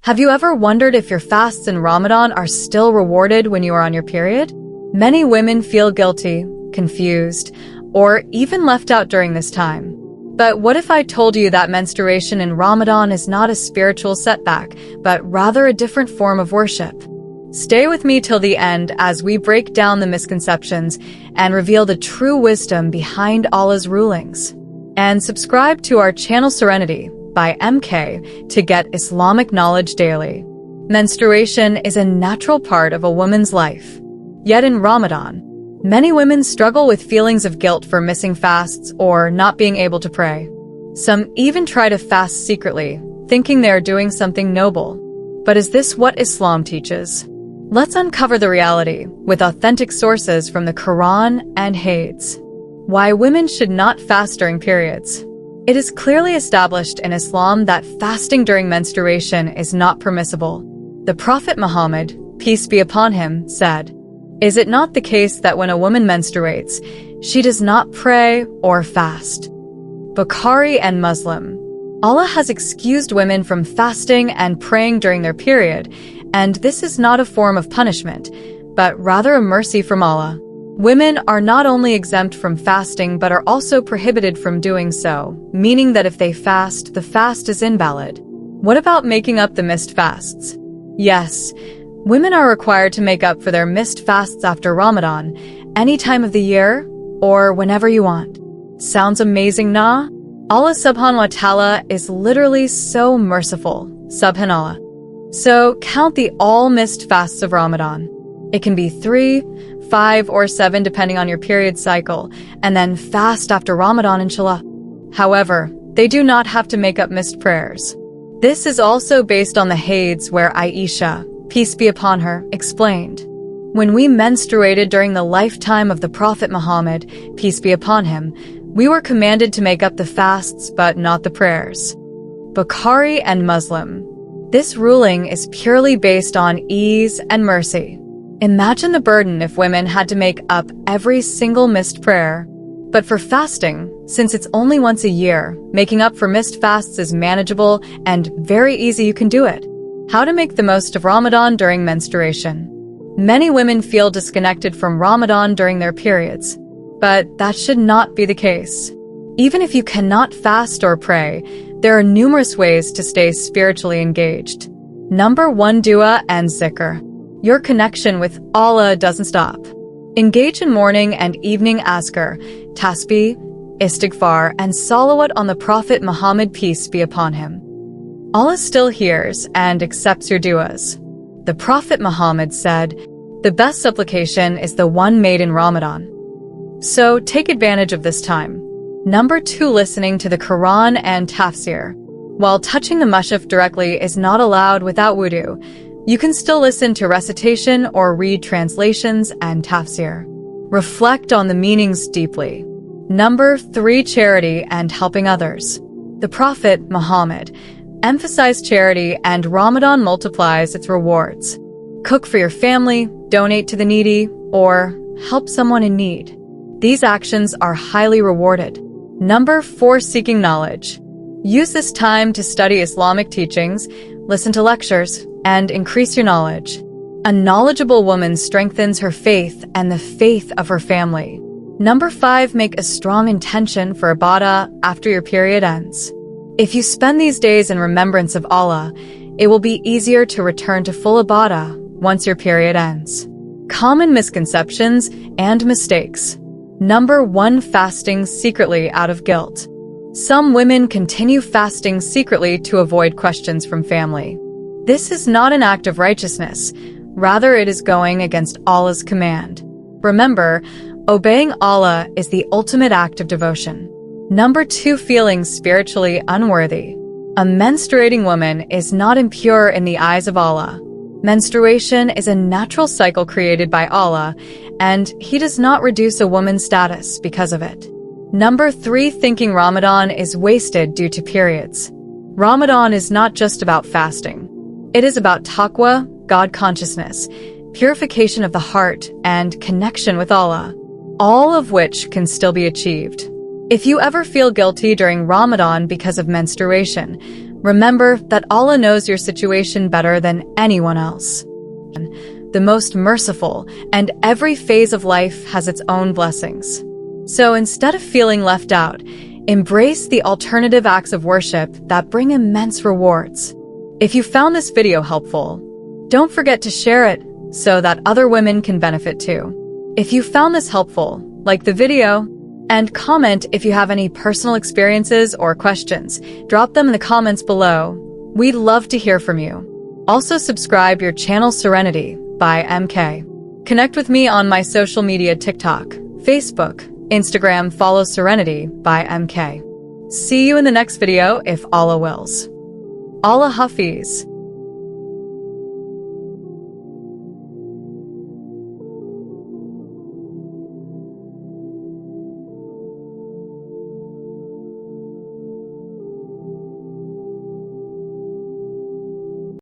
Have you ever wondered if your fasts in Ramadan are still rewarded when you are on your period? Many women feel guilty, confused, or even left out during this time. But what if I told you that menstruation in Ramadan is not a spiritual setback, but rather a different form of worship? Stay with me till the end as we break down the misconceptions and reveal the true wisdom behind Allah's rulings. And subscribe to our channel Serenity by MK to get Islamic knowledge daily. Menstruation is a natural part of a woman's life. Yet in Ramadan, many women struggle with feelings of guilt for missing fasts or not being able to pray. Some even try to fast secretly, thinking they are doing something noble. But is this what Islam teaches? Let's uncover the reality with authentic sources from the Qur'an and Hadith. Why women should not fast during periods. It is clearly established in Islam that fasting during menstruation is not permissible. The Prophet Muhammad, peace be upon him, said, "Is it not the case that when a woman menstruates, she does not pray or fast?" Bukhari and Muslim. Allah has excused women from fasting and praying during their period, and this is not a form of punishment, but rather a mercy from Allah. Women are not only exempt from fasting but are also prohibited from doing so, meaning that if they fast, the fast is invalid. What about making up the missed fasts? Yes, women are required to make up for their missed fasts after Ramadan, any time of the year, or whenever you want. Sounds amazing, nah? Allah subhanahu wa ta'ala is literally so merciful, subhanallah. So count the all missed fasts of Ramadan. It can be 3, 5, or 7 depending on your period cycle, and then fast after Ramadan inshallah. However, they do not have to make up missed prayers. This is also based on the Hadiths where Aisha, peace be upon her, explained, "When we menstruated during the lifetime of the Prophet Muhammad, peace be upon him, we were commanded to make up the fasts but not the prayers." Bukhari and Muslim. This ruling is purely based on ease and mercy. Imagine the burden if women had to make up every single missed prayer. But for fasting, since it's only once a year, making up for missed fasts is manageable and very easy. You can do it. How to make the most of Ramadan during menstruation. Many women feel disconnected from Ramadan during their periods, but that should not be the case. Even if you cannot fast or pray, there are numerous ways to stay spiritually engaged. Number 1, dua and zikr. Your connection with Allah doesn't stop. Engage in morning and evening azkar, tasbih, istighfar, and salawat on the Prophet Muhammad, peace be upon him. Allah still hears and accepts your duas. The Prophet Muhammad said, "The best supplication is the one made in Ramadan." So take advantage of this time. Number 2, listening to the Quran and tafsir. While touching the mushaf directly is not allowed without wudu, you can still listen to recitation or read translations and tafsir. Reflect on the meanings deeply. Number 3, charity and helping others. The Prophet Muhammad emphasized charity, and Ramadan multiplies its rewards. Cook for your family, donate to the needy, or help someone in need. These actions are highly rewarded. Number 4, seeking knowledge. Use this time to study Islamic teachings, listen to lectures, and increase your knowledge. A knowledgeable woman strengthens her faith and the faith of her family. Number 5, make a strong intention for ibadah after your period ends. If you spend these days in remembrance of Allah, it will be easier to return to full ibadah once your period ends. Common misconceptions and mistakes. Number 1, fasting secretly out of guilt. Some women continue fasting secretly to avoid questions from family. This is not an act of righteousness, rather it is going against Allah's command. Remember, obeying Allah is the ultimate act of devotion. Number 2, feeling spiritually unworthy. A menstruating woman is not impure in the eyes of Allah. Menstruation is a natural cycle created by Allah, and He does not reduce a woman's status because of it. Number 3, thinking Ramadan is wasted due to periods. Ramadan is not just about fasting. It is about taqwa, God consciousness, purification of the heart, and connection with Allah, all of which can still be achieved. If you ever feel guilty during Ramadan because of menstruation, Remember that Allah knows your situation better than anyone else. The most merciful, and every phase of life has its own blessings. So instead of feeling left out, embrace the alternative acts of worship that bring immense rewards. If you found this video helpful, don't forget to share it so that other women can benefit too. If you found this helpful, like the video, and comment if you have any personal experiences or questions. Drop them in the comments below. We'd love to hear from you. Also subscribe your channel Serenity by MK. Connect with me on my social media TikTok, Facebook, Instagram. Follow Serenity by MK. See you in the next video if Allah wills. Allah Hafiz.